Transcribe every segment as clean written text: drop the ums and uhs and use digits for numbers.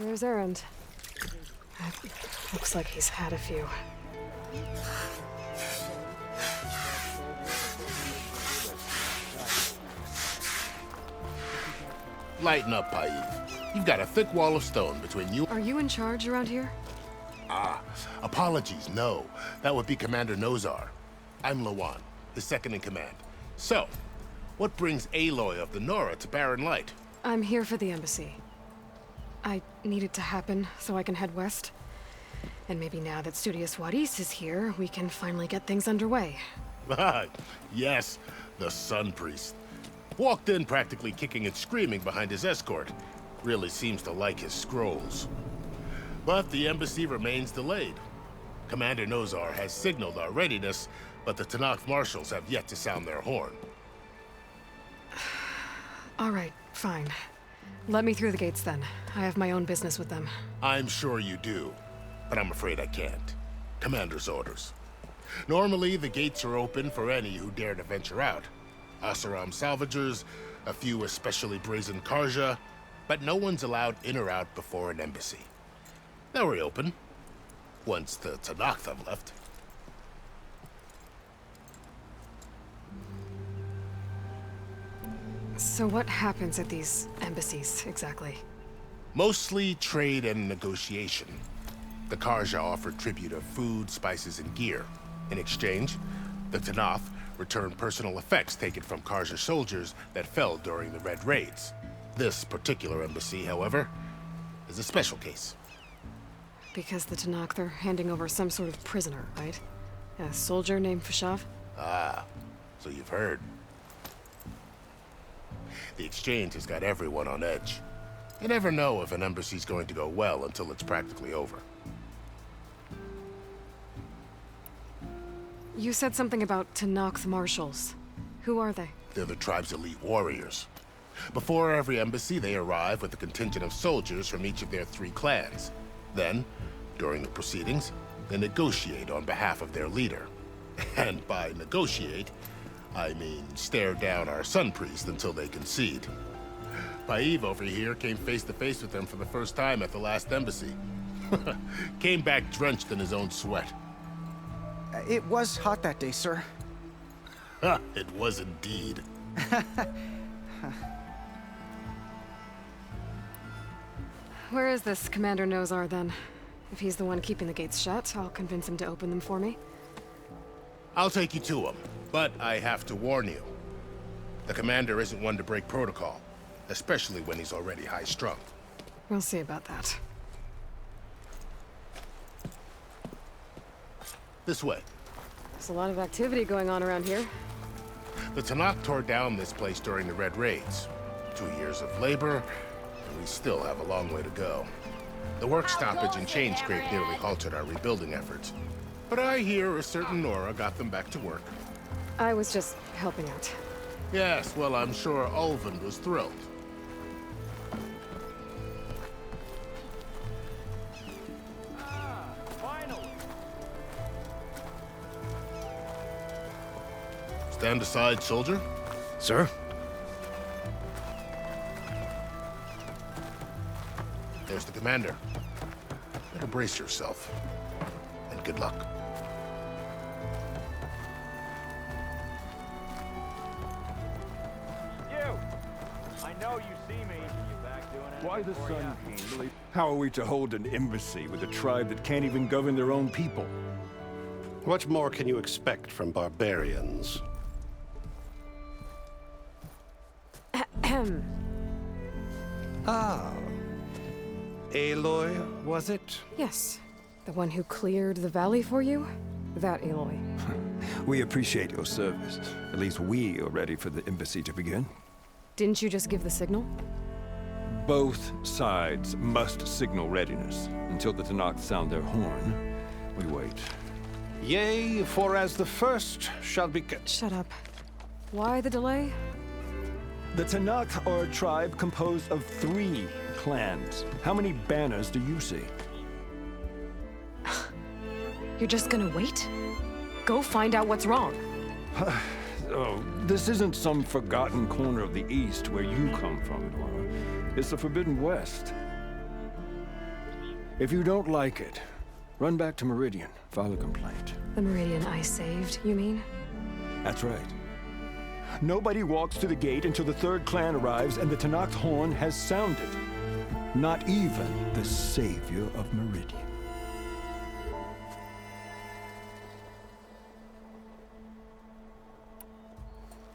There's Erend. Looks like he's had a few. Lighten up, Paiv. You've got a thick wall of stone between you. Are you in charge around here? Ah, apologies, no. That would be Commander Nozar. I'm Lawan, his second in command. So, what brings Aloy of the Nora to Barren Light? I'm here for the embassy. I need it to happen so I can head west. And maybe now that Studious Wadis is here, we can finally get things underway. Yes, the Sun Priest. Walked in practically kicking and screaming behind his escort. Really seems to like his scrolls. But the embassy remains delayed. Commander Nozar has signaled our readiness, but the Tanakh marshals have yet to sound their horn. All right, fine. Let me through the gates then. I have my own business with them. I'm sure you do, but I'm afraid I can't. Commander's orders. Normally, the gates are open for any who dare to venture out. Asaram salvagers, a few especially brazen Karja, but no one's allowed in or out before an embassy. They'll reopen, once the Tanakh have left. So what happens at these embassies, exactly? Mostly trade and negotiation. The Karja offer tribute of food, spices, and gear. In exchange, the Tanakh return personal effects taken from Karja soldiers that fell during the Red Raids. This particular embassy, however, is a special case. Because the Tanakh, they're handing over some sort of prisoner, right? A soldier named Fashav? Ah, so you've heard. The exchange has got everyone on edge. You never know if an embassy's going to go well until it's practically over. You said something about Tanakh marshals. Who are they? They're the tribe's elite warriors. Before every embassy, they arrive with a contingent of soldiers from each of their 3 clans. Then, during the proceedings, they negotiate on behalf of their leader. And by negotiate, I mean stare down our Sun Priest until they concede. Paiv over here came face to face with them for the first time at the last embassy. Came back drenched in his own sweat. It was hot that day, sir. It was indeed. Where is this Commander Nozar, then? If he's the one keeping the gates shut, I'll convince him to open them for me. I'll take you to him, but I have to warn you. The commander isn't one to break protocol, especially when he's already high-strung. We'll see about that. This way. There's a lot of activity going on around here. The Tanakh tore down this place during the Red Raids. 2 years of labor, and we still have a long way to go. The work stoppage and chain scrape nearly halted our rebuilding efforts. But I hear a certain Nora got them back to work. I was just helping out. Yes, well, I'm sure Ulvin was thrilled. Finally! Stand aside, soldier. Sir? There's the commander. Better brace yourself. And good luck. You! I know you see me. You back doing it? Why the Sun King? How are we to hold an embassy with a tribe that can't even govern their own people? What more can you expect from barbarians? Ahem. Ah. Aloy, was it? Yes. The one who cleared the valley for you? That Aloy. We appreciate your service. At least we are ready for the embassy to begin. Didn't you just give the signal? Both sides must signal readiness. Until the Tanakh sound their horn, we wait. Yea, for as the first shall be... Shut up. Why the delay? The Tanakh are a tribe composed of 3 clans. How many banners do you see? You're just gonna wait? Go find out what's wrong. Oh, this isn't some forgotten corner of the East where you come from, Nora. It's the Forbidden West. If you don't like it, run back to Meridian, file a complaint. The Meridian I saved, you mean? That's right. Nobody walks to the gate until the third clan arrives and the Tenakth horn has sounded. Not even the savior of Meridian.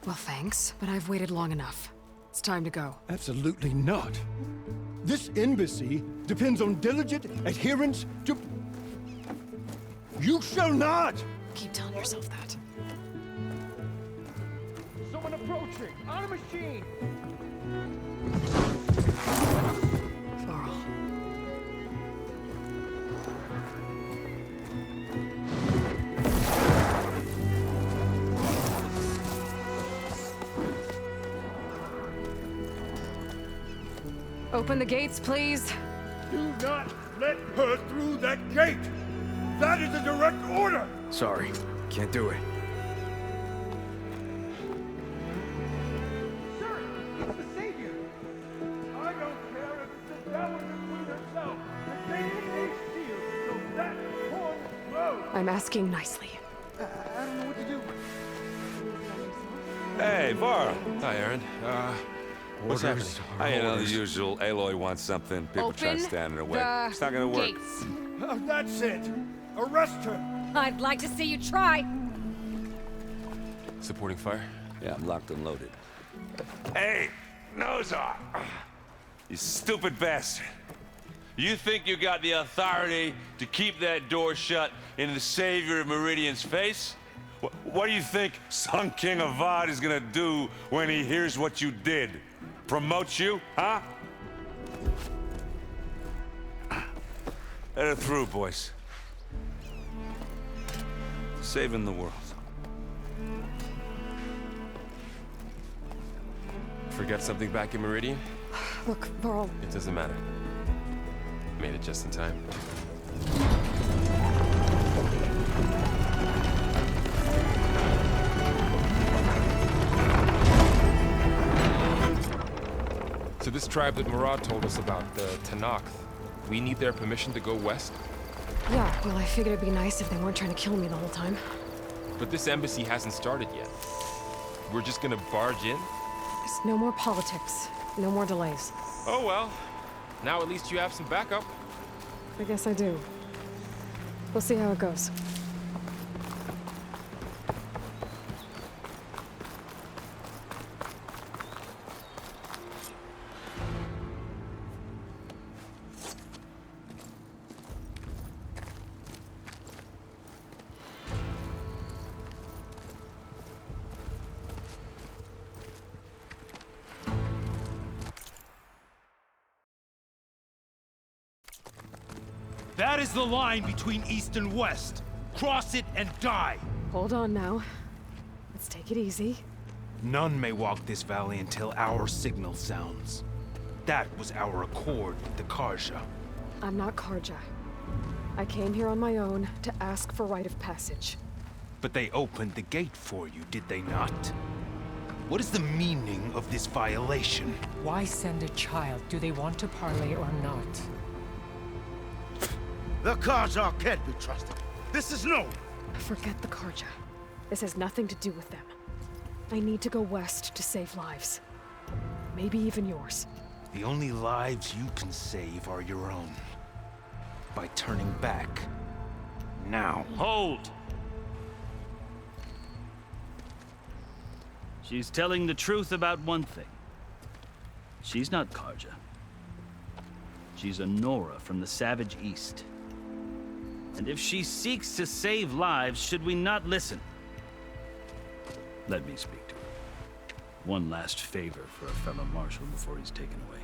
Well, thanks, but I've waited long enough. It's time to go. Absolutely not. This embassy depends on diligent adherence to... You shall not! Keep telling yourself that. Someone approaching! On a machine! Varl. Open the gates, please. Do not let her through that gate! That is a direct order! Sorry, can't do it. Sir, it's the Savior! I don't care if it's the Dowager Queen herself! The gate is a shield, so that horn blows! I'm asking nicely. I don't know what to do. Hey, Varl. Hi, Aaron. What's happening? You know, the usual. Aloy wants something. People try to Open stand in her way. the It's not gonna work. gates. That's it! Arrest her! I'd like to see you try. Supporting fire? Yeah, I'm locked and loaded. Hey, Nozar! You stupid bastard. You think you got the authority to keep that door shut in the savior of Meridian's face? What do you think Sun King Avad is gonna do when he hears what you did? Promote you, huh? Let her through, boys. Saving the world. Forget something back in Meridian? Look, Varl, It doesn't matter. Made it just in time. So this tribe that Murad told us about, the Tenakth, we need their permission to go west? yeah, well, I figured it'd be nice if they weren't trying to kill me the whole time. But this embassy hasn't started yet. We're just gonna barge in? There's no more politics, no more delays. Oh well. Now at least you have some backup. I guess I do. We'll see how it goes. That is the line between East and West. Cross it and die! Hold on now. Let's take it easy. None may walk this valley until our signal sounds. That was our accord with the Karja. I'm not Karja. I came here on my own to ask for rite of passage. But they opened the gate for you, did they not? What is the meaning of this violation? Why send a child? Do they want to parley or not? The Karja can't be trusted. This is known. Forget the Karja. This has nothing to do with them. I need to go west to save lives. Maybe even yours. The only lives you can save are your own. By turning back. Now. Hold! She's telling the truth about one thing. She's not Karja. She's a Nora from the Savage East. And if she seeks to save lives, should we not listen? Let me speak to her. One last favor for a fellow marshal before he's taken away.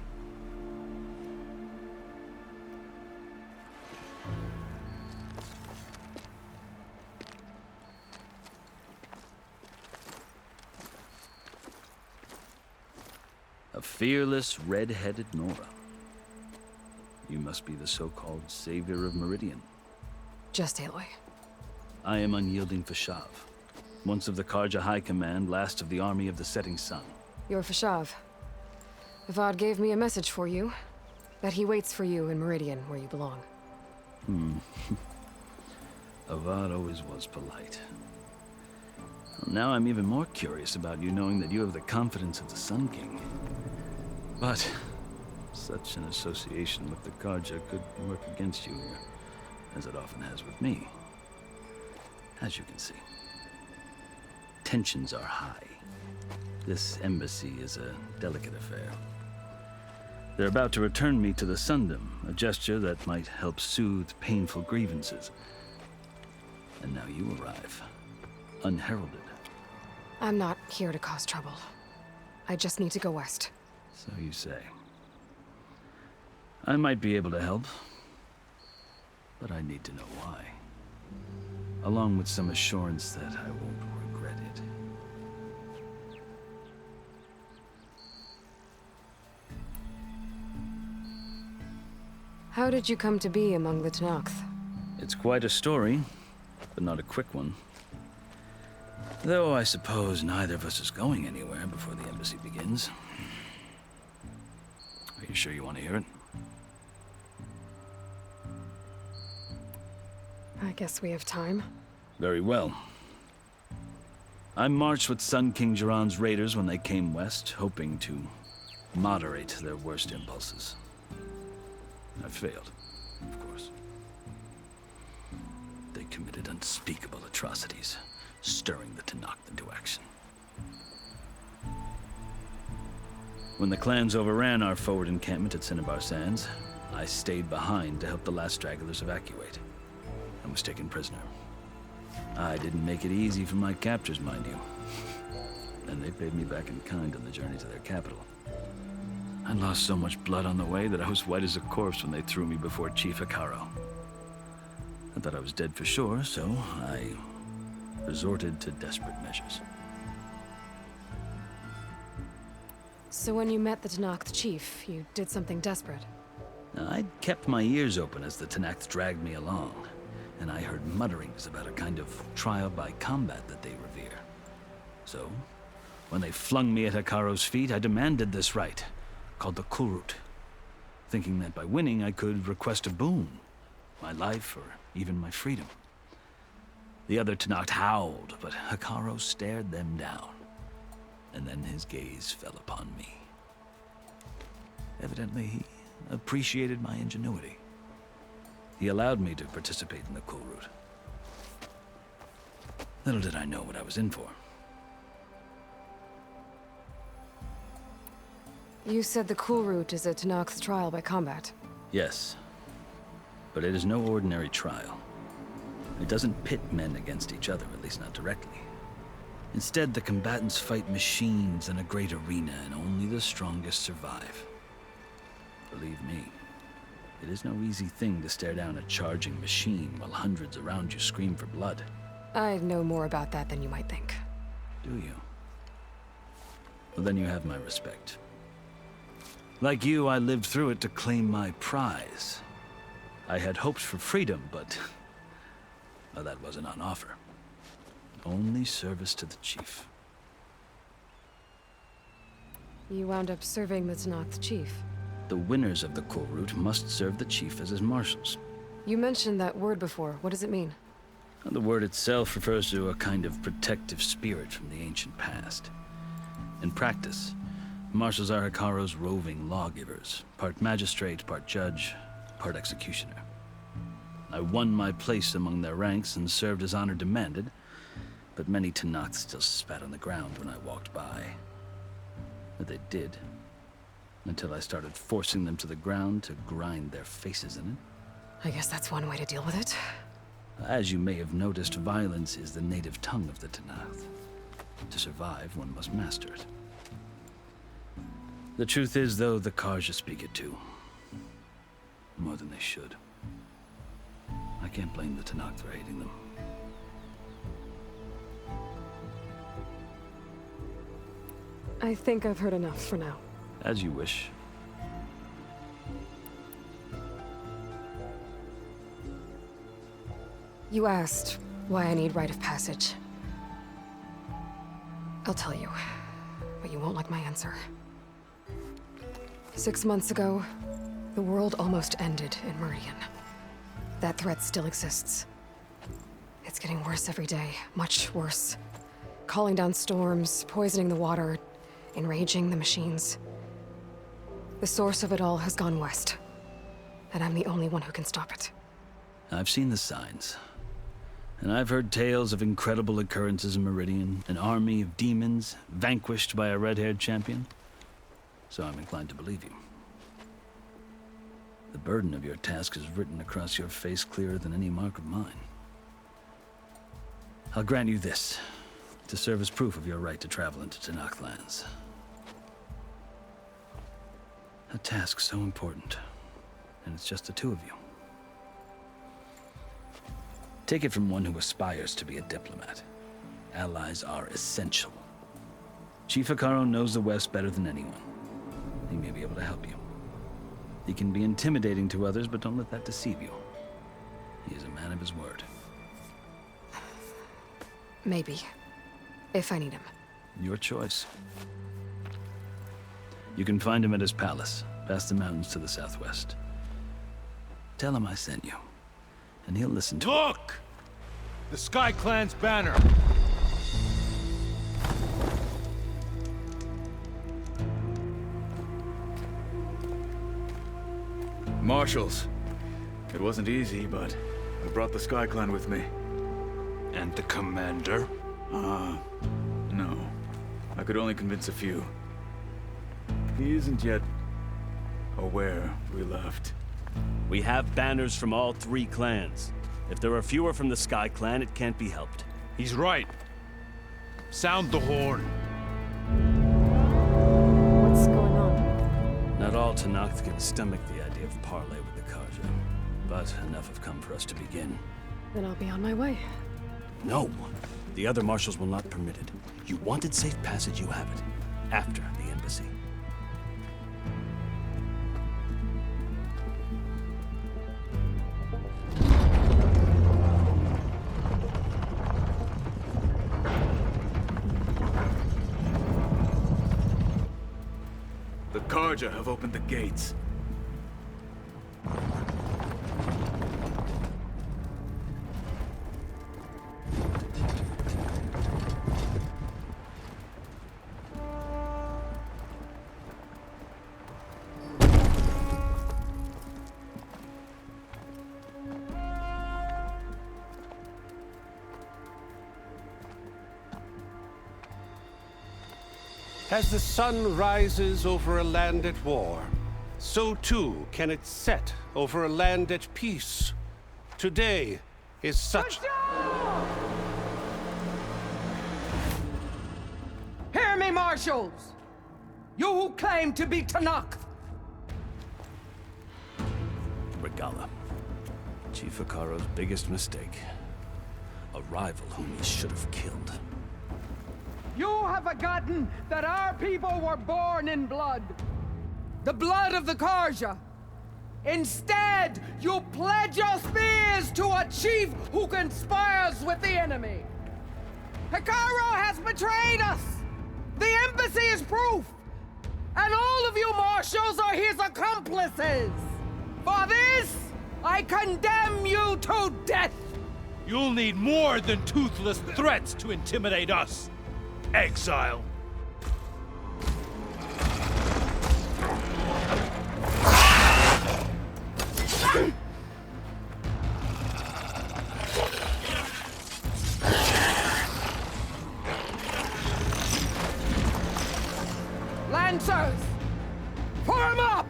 A fearless, red-headed Nora. You must be the so-called savior of Meridian. Just Aloy. I am Unyielding Fashav, once of the Karja High Command, last of the army of the Setting Sun. You're Fashav. Avad gave me a message for you. That he waits for you in Meridian, where you belong. Avad always was polite. Well, now I'm even more curious about you knowing that you have the confidence of the Sun King. But such an association with the Karja could work against you here, as it often has with me. As you can see, tensions are high. This embassy is a delicate affair. They're about to return me to the Sundom, a gesture that might help soothe painful grievances. And now you arrive, unheralded. I'm not here to cause trouble. I just need to go west. So you say. I might be able to help, but I need to know why. Along with some assurance that I won't regret it. How did you come to be among the Tenakth? It's quite a story, but not a quick one. Though I suppose neither of us is going anywhere before the embassy begins. Are you sure you want to hear it? I guess we have time. Very well. I marched with Sun King Jiran's raiders when they came west, hoping to moderate their worst impulses. I failed, of course. They committed unspeakable atrocities, stirring the Tenakth into action. When the clans overran our forward encampment at Cinnabar Sands, I stayed behind to help the last stragglers evacuate, and was taken prisoner. I didn't make it easy for my captors, mind you. And they paid me back in kind on the journey to their capital. I lost so much blood on the way that I was white as a corpse when they threw me before Chief Hikaro. I thought I was dead for sure, so I resorted to desperate measures. So when you met the Tenakth chief, you did something desperate? I'd kept my ears open as the Tenakth dragged me along, and I heard mutterings about a kind of trial by combat that they revere. So, when they flung me at Hikaro's feet, I demanded this right, called the Kulrut, thinking that by winning I could request a boon, my life or even my freedom. The other Tenakth howled, but Hikaro stared them down, and then his gaze fell upon me. Evidently, he appreciated my ingenuity. He allowed me to participate in the Kulrut. Little did I know what I was in for. You said the Kulrut is a Tenakth's trial by combat. Yes, but it is no ordinary trial. It doesn't pit men against each other, at least not directly. Instead, the combatants fight machines in a great arena, and only the strongest survive. Believe me, it is no easy thing to stare down a charging machine while hundreds around you scream for blood. I know more about that than you might think. Do you? Well, then you have my respect. Like you, I lived through it to claim my prize. I had hoped for freedom, but well, that wasn't on offer. Only service to the chief. You wound up serving the Tenakth chief. The winners of the Kulrut must serve the chief as his marshals. You mentioned that word before. What does it mean? The word itself refers to a kind of protective spirit from the ancient past. In practice, marshals are Hikaro's roving lawgivers, part magistrate, part judge, part executioner. I won my place among their ranks and served as honor demanded, but many Tenakth still spat on the ground when I walked by. But they did, until I started forcing them to the ground to grind their faces in it. I guess that's one way to deal with it. As you may have noticed, violence is the native tongue of the Tenakth. To survive, one must master it. The truth is, though, the Karja speak it too. More than they should. I can't blame the Tenakth for hating them. I think I've heard enough for now. As you wish. You asked why I need rite of passage. I'll tell you, but you won't like my answer. 6 months ago, the world almost ended in Meridian. That threat still exists. It's getting worse every day, much worse. Calling down storms, poisoning the water, enraging the machines. The source of it all has gone west, and I'm the only one who can stop it. I've seen the signs. And I've heard tales of incredible occurrences in Meridian, an army of demons vanquished by a red-haired champion. So I'm inclined to believe you. The burden of your task is written across your face clearer than any mark of mine. I'll grant you this, to serve as proof of your right to travel into Tenakth lands. A task so important, and it's just the two of you. Take it from one who aspires to be a diplomat. Allies are essential. Chief Hekarro knows the West better than anyone. He may be able to help you. He can be intimidating to others, but don't let that deceive you. He is a man of his word. Maybe. If I need him. Your choice. You can find him at his palace, past the mountains to the southwest. Tell him I sent you, and he'll listen to Look! The Sky Clan's banner! Marshals. It wasn't easy, but I brought the Sky Clan with me. And the commander? No. I could only convince a few. He isn't yet aware we left. We have banners from all 3 clans. If there are fewer from the Sky Clan, it can't be helped. He's right. Sound the horn. What's going on? Not all Tenakth can stomach the idea of parley with the Karja, but enough have come for us to begin. Then I'll be on my way. No! The other marshals will not permit it. You wanted safe passage, you have it. After the embassy. The Karja have opened the gates. As the sun rises over a land at war, so too can it set over a land at peace. Today is such... Hear me, marshals! You who claim to be Tenakth! Regala. Chief Hekarro's biggest mistake. A rival whom he should have killed. You have forgotten that our people were born in blood. The blood of the Karja. Instead, you pledge your spears to a chief who conspires with the enemy. Hekarro has betrayed us. The embassy is proof. And all of you marshals are his accomplices. For this, I condemn you to death. You'll need more than toothless threats to intimidate us. Exile. Lancers, form up!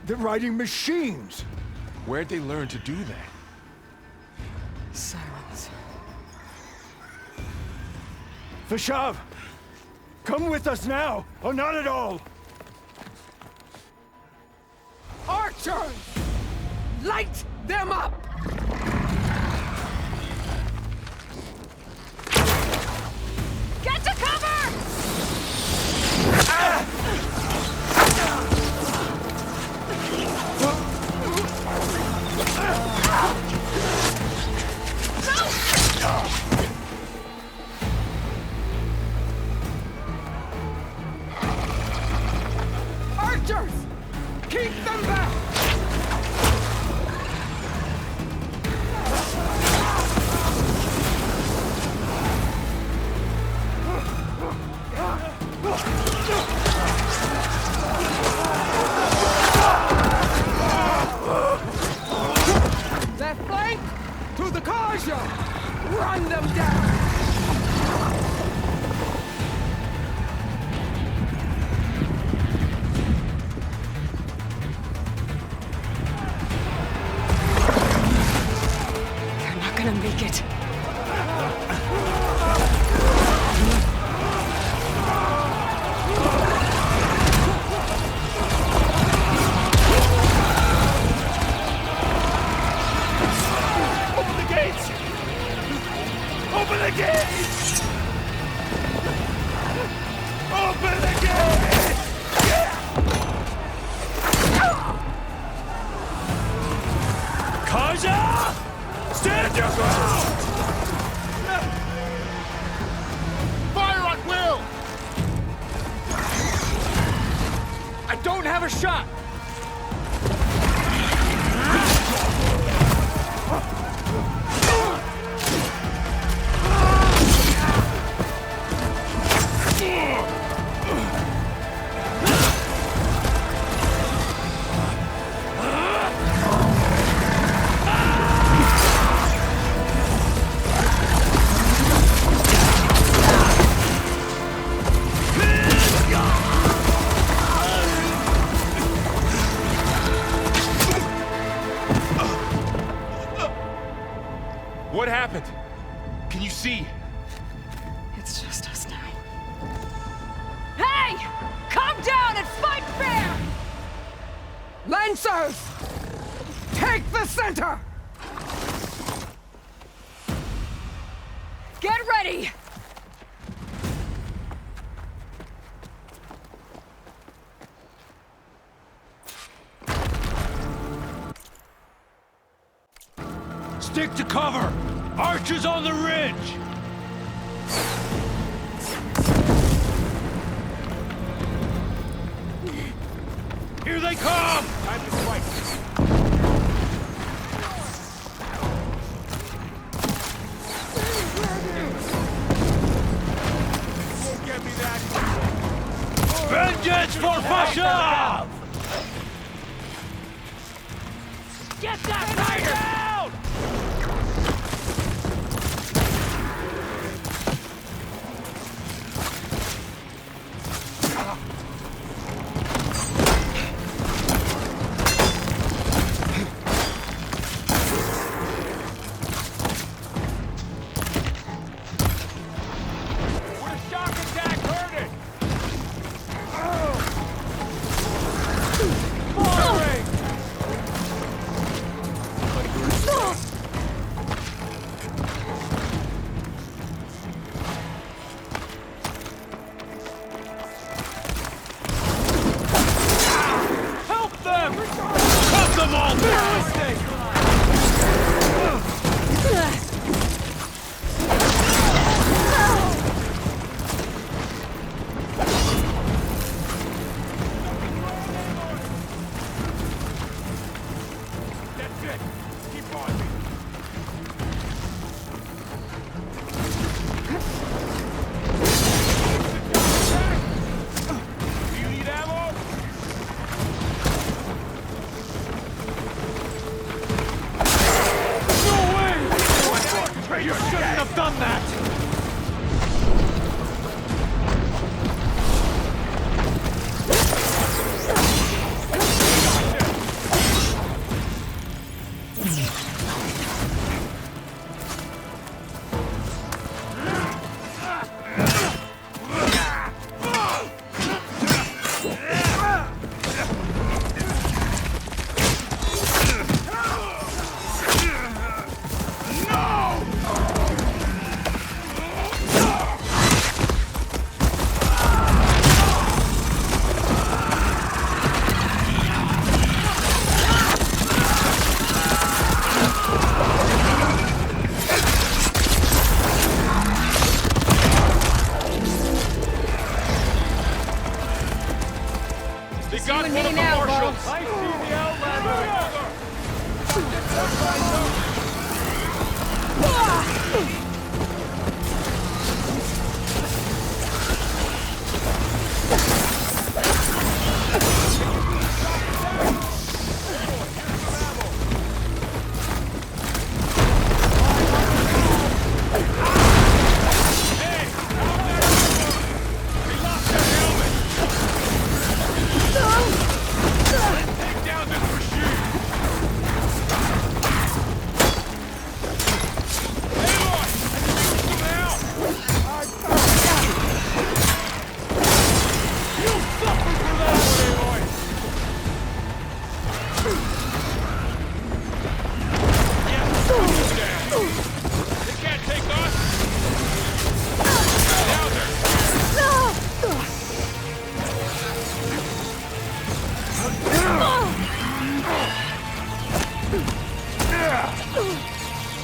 They're riding machines! Where'd they learn to do that? Silence. Vashav! Come with us now, or not at all! Archers! Light them up! Get to cover! Keep them back! Left flank! To the Karja! Run them down! They're not gonna make it. Open the gates! Open the gates! Open the gates! Karja! Stand your ground! Fire on Will! I don't have a shot! What happened? Can you see? It's just us now. Hey! Come down and fight fair! Lancers! Take the center! Get ready! Stick to cover! Archers on the ridge! Here they come! Time to fight! Get me that! Vengeance for Fashav! Get that tiger down! Would a shock attack hurt it? Firing! Help them! Cut them all down! That's it! Keep on! Do you need ammo? No way! You shouldn't have done that! You and me now, boy. I see the Outlander!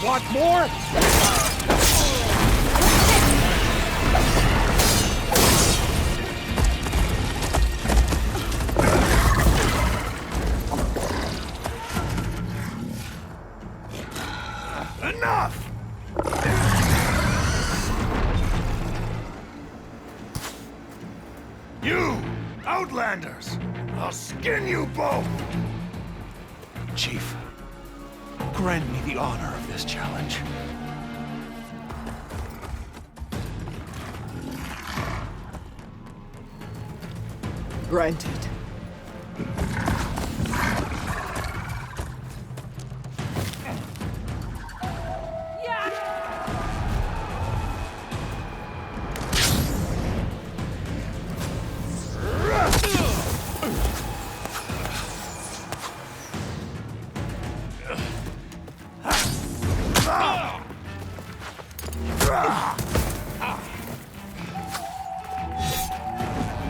Want more? Enough! You, Outlanders! I'll skin you both! Chief, grant me the honor of this challenge. Granted.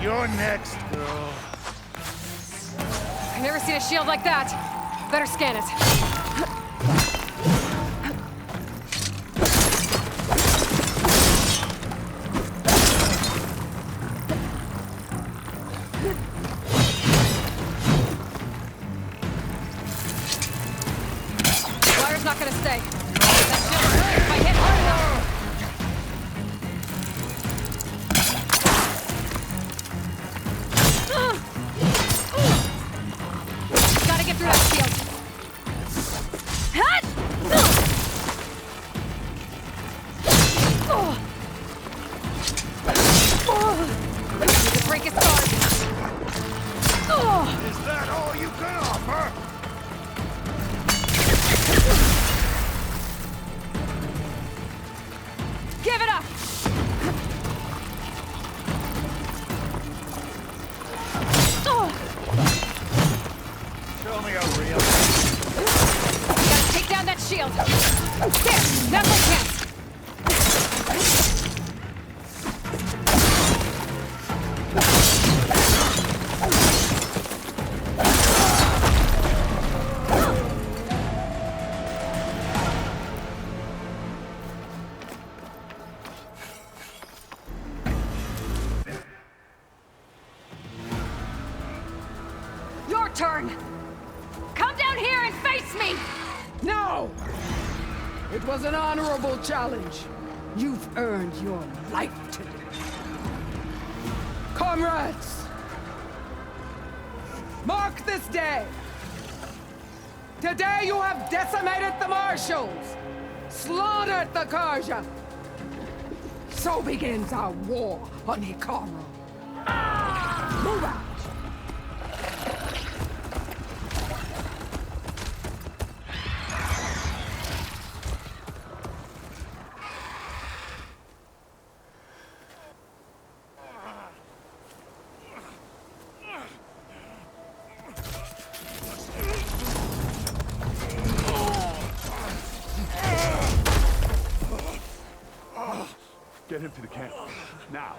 You're next, girl. I've never seen a shield like that. Better scan it. Wire's not gonna stay. That shield will break if I hit hard enough. Gotta get through that shield. Hut! Need to break his guard. Is that all you can offer? Give it up! Show me a real. Gotta take down that shield. There! Now's my chance! Your turn! Come down here and face me! No! It was an honorable challenge. You've earned your life today. Comrades! Mark this day! Today you have decimated the Marshals! Slaughtered the Karja! So begins our war on Hikaru. Move out! Get him to the camp. Now.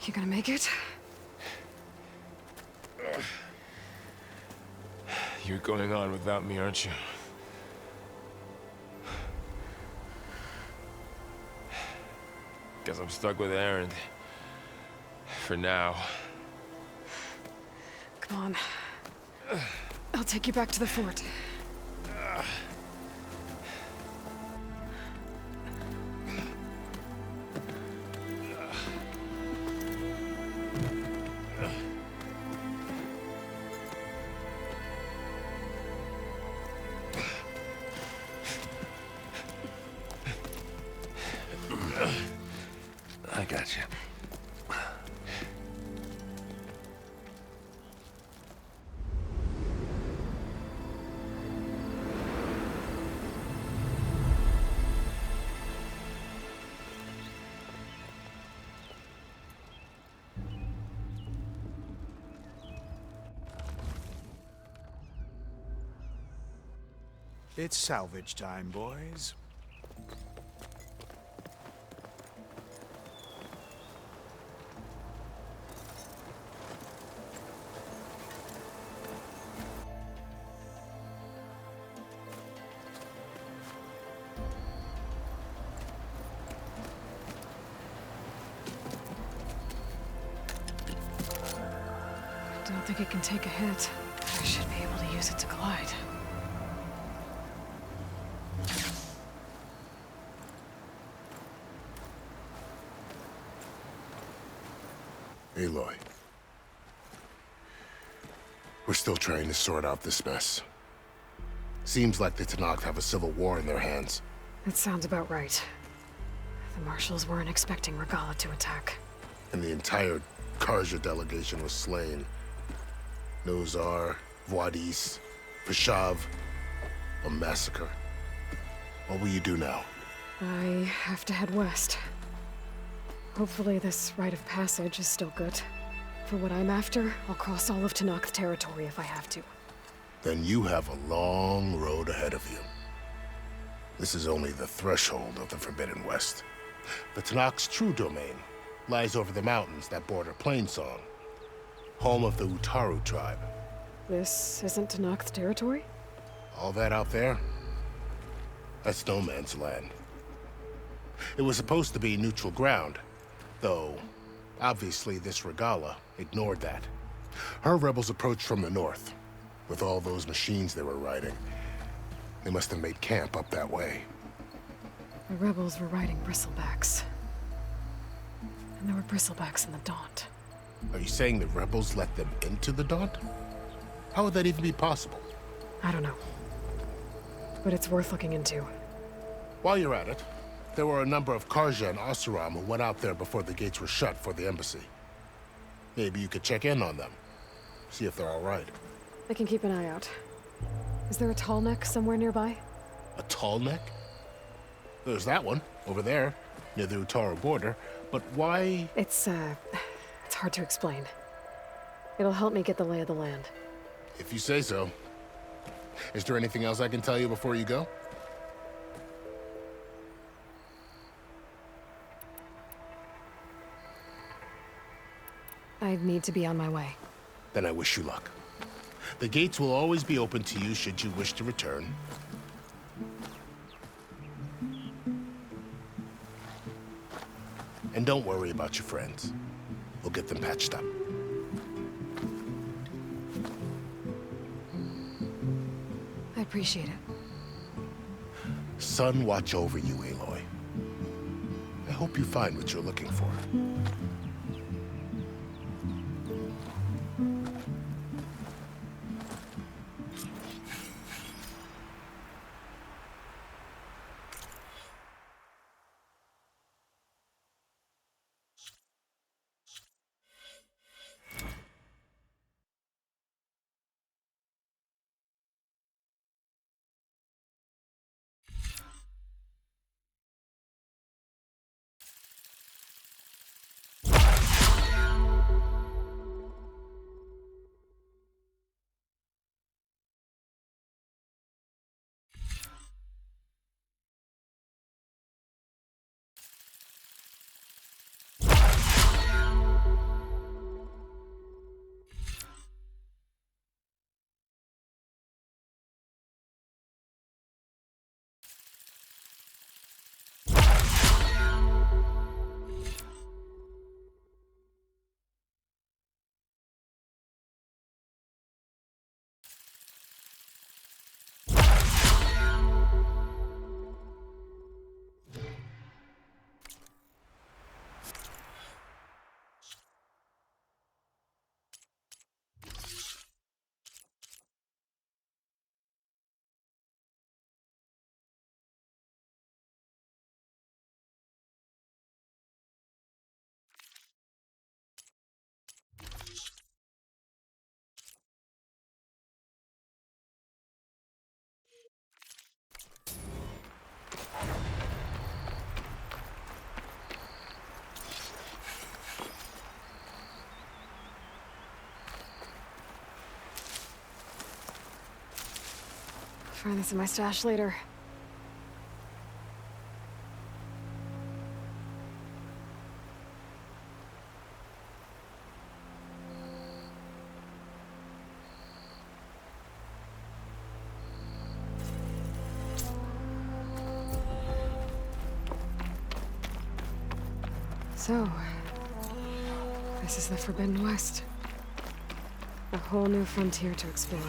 You gonna make it? You're going on without me, aren't you? Guess I'm stuck with Aaron. For now. Come on. I'll take you back to the fort. I got you. It's salvage time, boys. I don't think it can take a hit. I should be able to use it to glide. Aloy. We're still trying to sort out this mess. Seems like the Tenakth have a civil war in their hands. That sounds about right. The marshals weren't expecting Regala to attack. And the entire Karja delegation was slain. Nozar, Voidis, Vashav, a massacre. What will you do now? I have to head west. Hopefully this rite of passage is still good. For what I'm after, I'll cross all of Tenakth territory if I have to. Then you have a long road ahead of you. This is only the threshold of the Forbidden West. The Tenakth's true domain lies over the mountains that border Plainsong, home of the Utaru tribe. This isn't Tenakth territory? All that out there? That's no man's land. It was supposed to be neutral ground, though obviously this Regala ignored that. Her rebels approached from the north. With all those machines they were riding, they must have made camp up that way. The rebels were riding bristlebacks. And there were bristlebacks in the Daunt. Are you saying the rebels let them into the Daunt? How would that even be possible? I don't know. But it's worth looking into. While you're at it, there were a number of Karja and Oseram who went out there before the gates were shut for the embassy. Maybe you could check in on them. See if they're all right. I can keep an eye out. Is there a tall neck somewhere nearby? A tall neck? There's that one, over there, near the Utaru border. But why? It's hard to explain. It'll help me get the lay of the land. If you say so. Is there anything else I can tell you before you go? I need to be on my way. Then I wish you luck. The gates will always be open to you should you wish to return. And don't worry about your friends. We'll get them patched up. I appreciate it. Sun watch over you, Aloy. I hope you find what you're looking for. find this in my stash later. So, this is the Forbidden West. A whole new frontier to explore.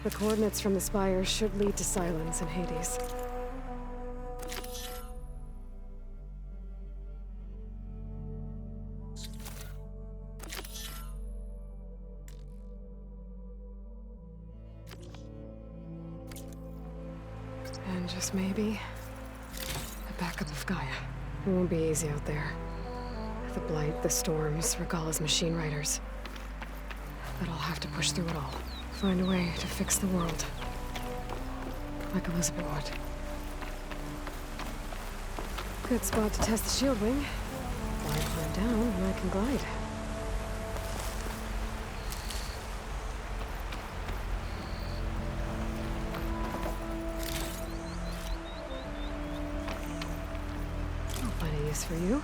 The coordinates from the spires should lead to Silence and Hades. And just maybe, a backup of Gaia. It won't be easy out there. The Blight, the Storms, Regalla's machine riders. But I'll have to push through it all. Find a way to fix the world. Like Elizabeth would. Good spot to test the shield wing. Why climb down when I can glide? I'll find a use for you.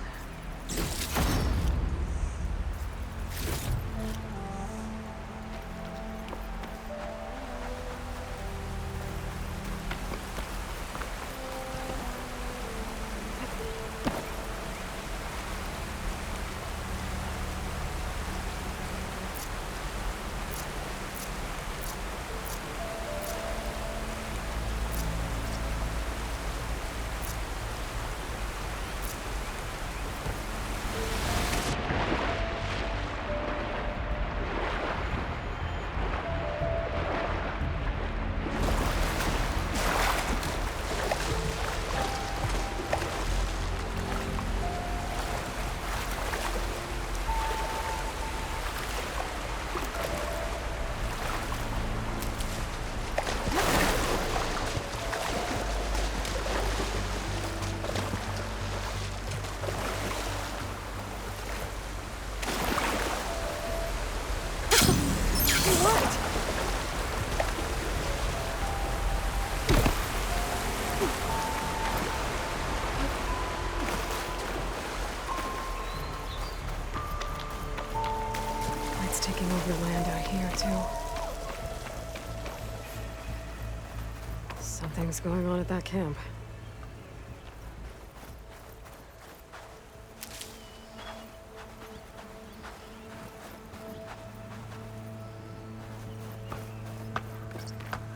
Taking over land out here, too. Something's going on at that camp.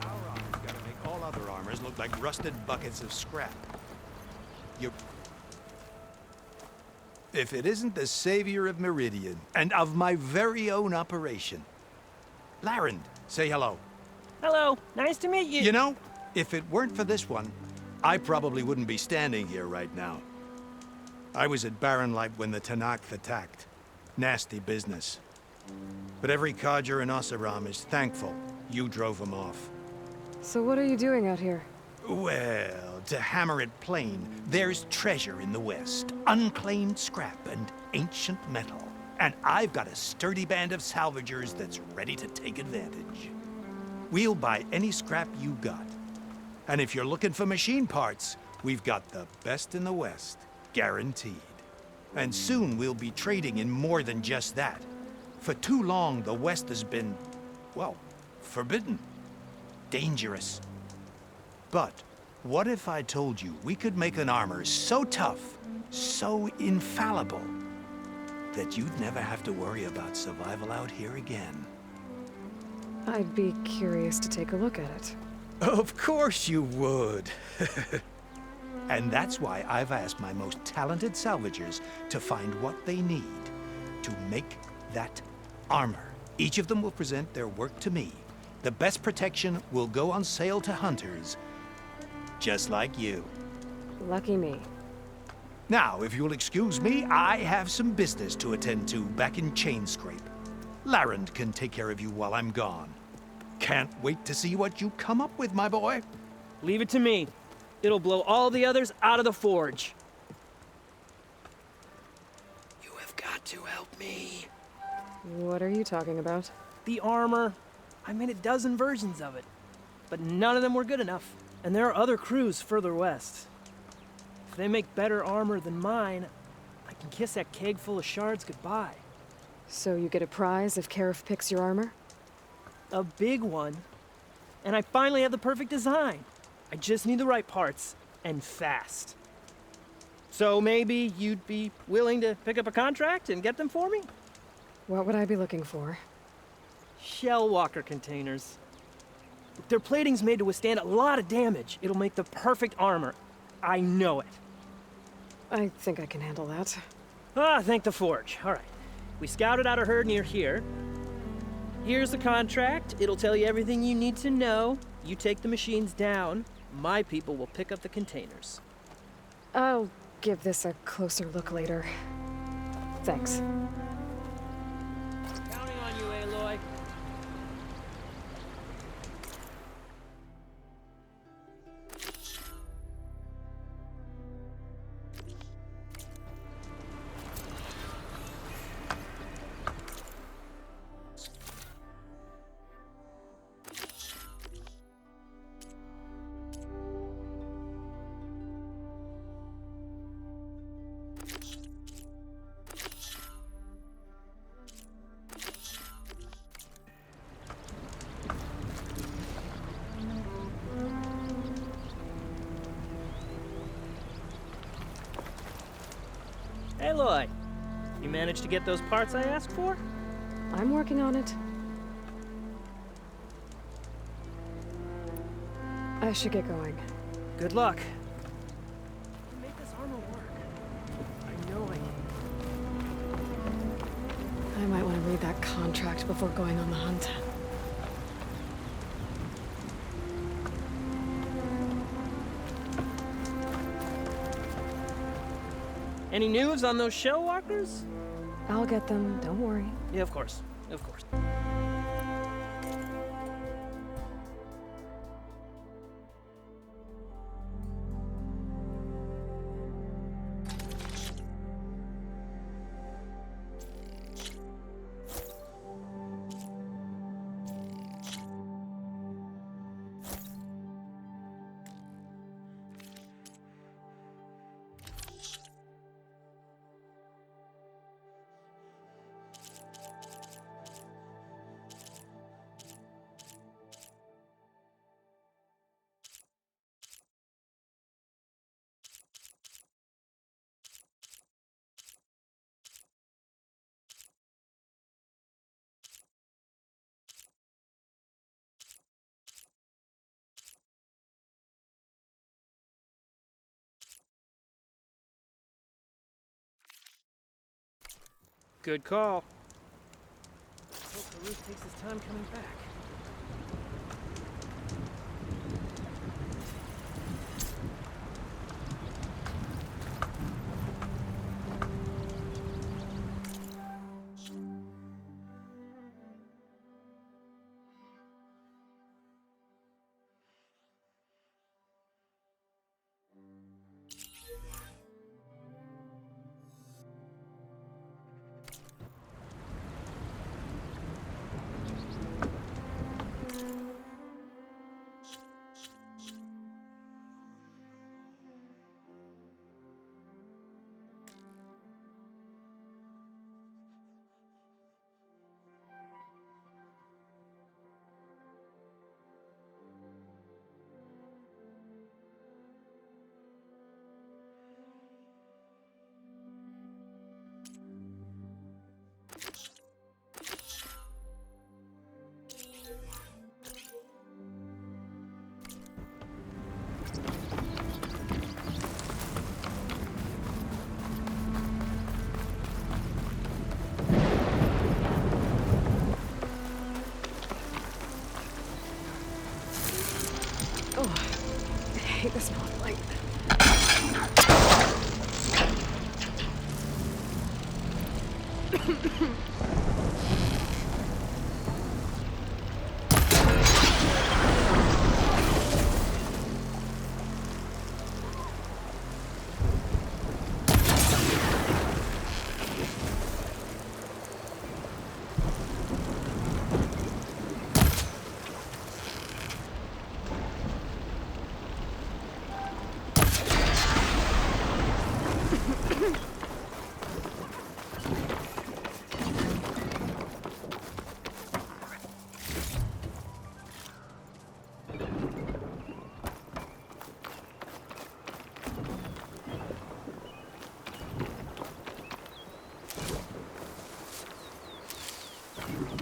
Our armor's gotta make all other armors look like rusted buckets of scrap. If it isn't the savior of Meridian, and of my very own operation. Larend, say hello. Hello, nice to meet you. You know, if it weren't for this one, I probably wouldn't be standing here right now. I was at Barren Light when the Tanakh attacked. Nasty business. But every codger in Oseram is thankful you drove them off. So what are you doing out here? Well, to hammer it plain, there's treasure in the West. Unclaimed scrap and ancient metal. And I've got a sturdy band of salvagers that's ready to take advantage. We'll buy any scrap you got. And if you're looking for machine parts, we've got the best in the West, guaranteed. And soon we'll be trading in more than just that. For too long, the West has been, well, forbidden. Dangerous. But what if I told you we could make an armor so tough, so infallible, that you'd never have to worry about survival out here again? I'd be curious to take a look at it. Of course you would. And that's why I've asked my most talented salvagers to find what they need to make that armor. Each of them will present their work to me. The best protection will go on sale to hunters, just like you. Lucky me. Now, if you'll excuse me, I have some business to attend to back in Chainscrape. Larend can take care of you while I'm gone. Can't wait to see what you come up with, my boy. Leave it to me. It'll blow all the others out of the forge. You have got to help me. What are you talking about? The armor. I made a dozen versions of it, but none of them were good enough. And there are other crews further west. If they make better armor than mine, I can kiss that keg full of shards goodbye. So you get a prize if Karif picks your armor? A big one. And I finally have the perfect design. I just need the right parts, and fast. So maybe you'd be willing to pick up a contract and get them for me? What would I be looking for? Shell walker containers. Their plating's made to withstand a lot of damage. It'll make the perfect armor. I know it. I think I can handle that. Ah, thank the Forge. All right. We scouted out a herd near here. Here's the contract. It'll tell you everything you need to know. You take the machines down. My people will pick up the containers. I'll give this a closer look later. Thanks. Counting on you, Aloy. Aloy, you managed to get those parts I asked for? I'm working on it. I should get going. Good luck. Make this armor work. I know I can. I might want to read that contract before going on the hunt. Any news on those shell walkers? I'll get them, don't worry. Yeah, of course. Of course. Good call. Let's hope the roof takes his time coming back. Oh, I hate the smell of light.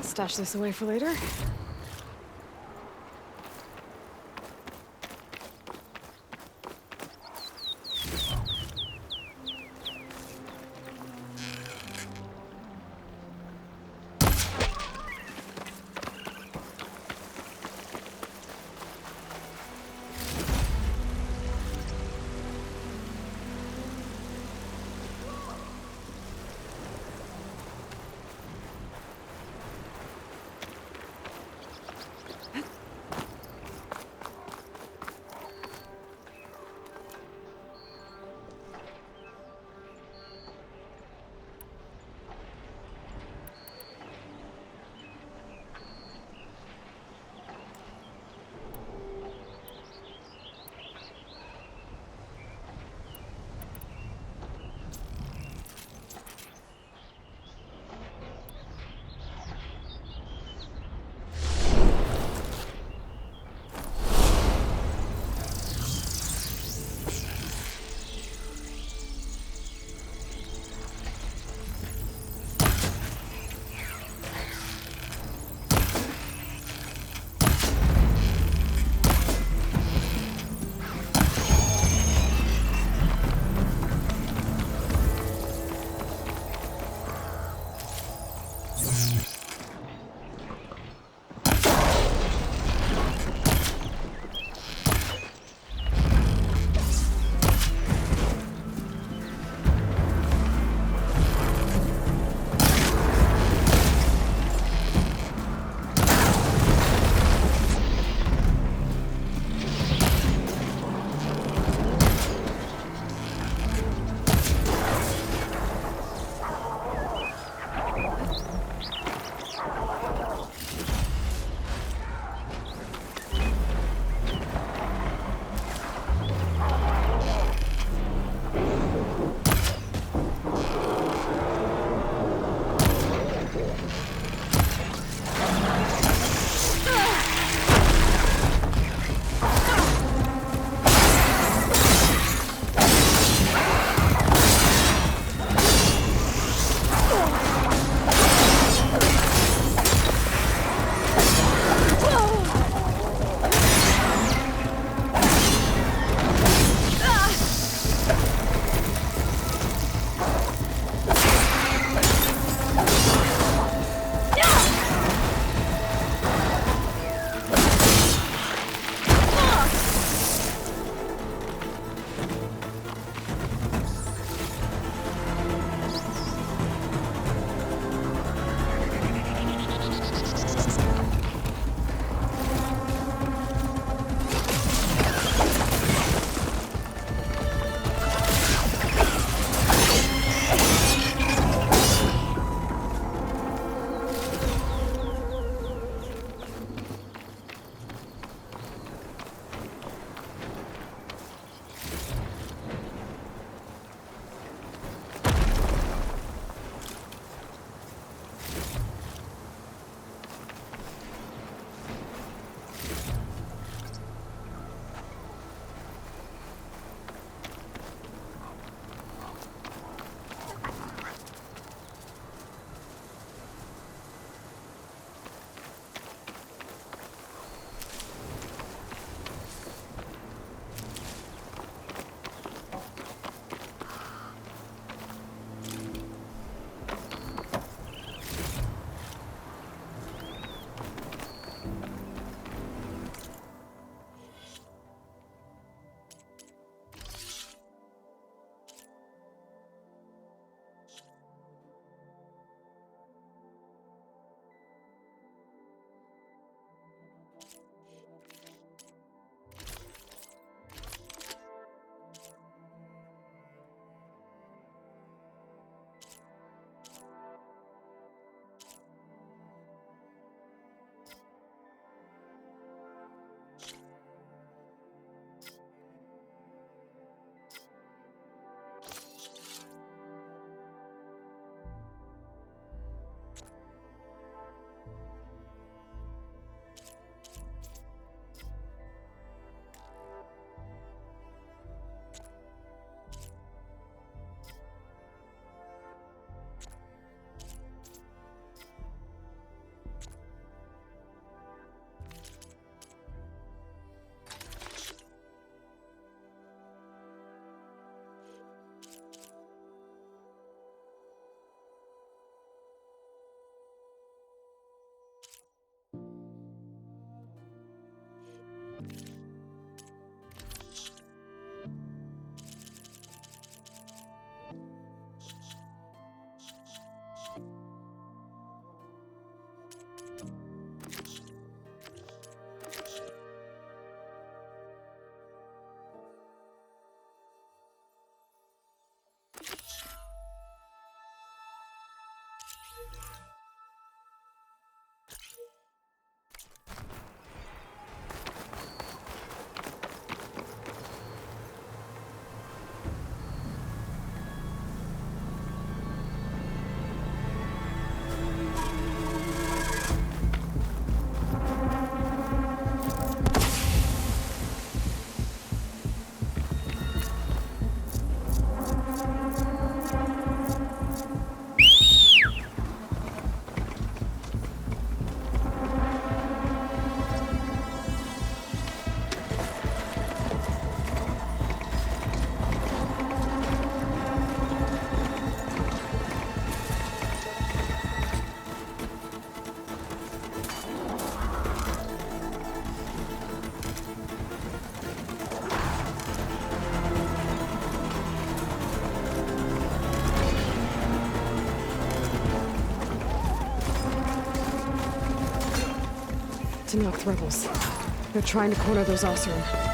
I'll stash this away for later. Tanakh rebels. They're trying to corner those Oseram.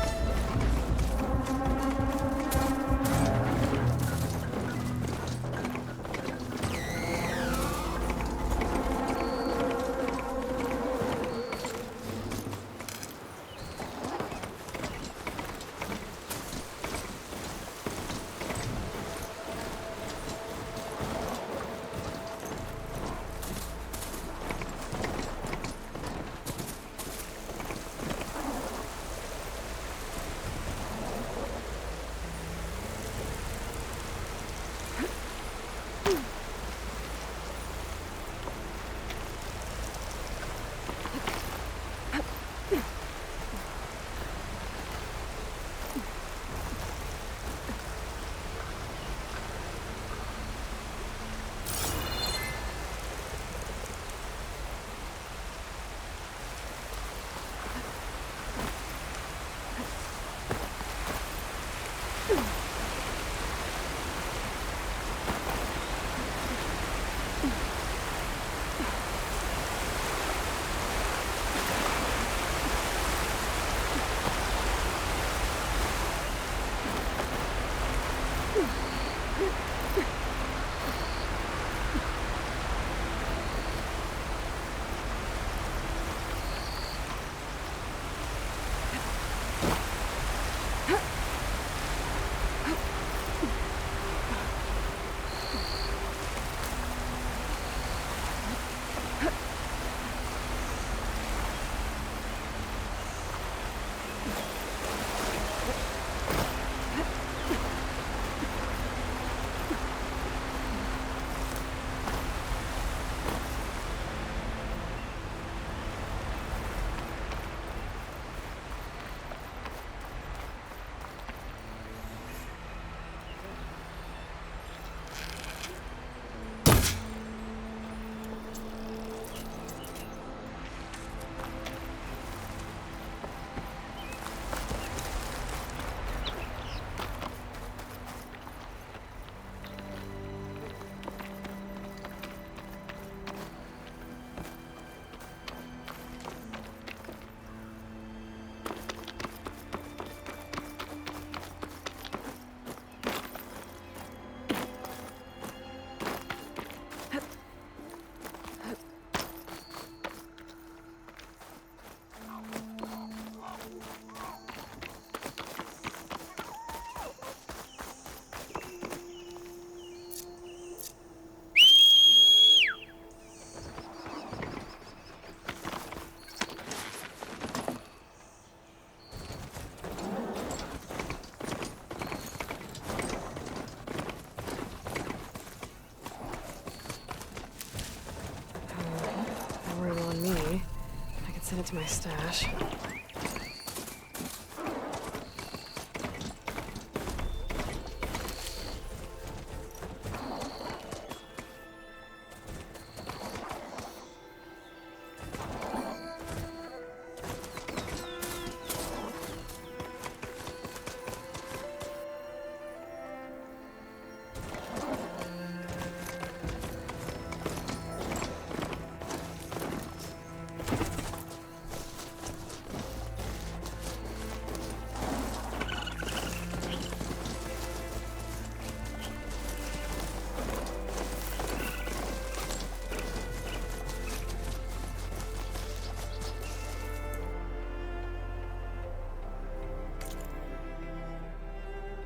Send it to my stash.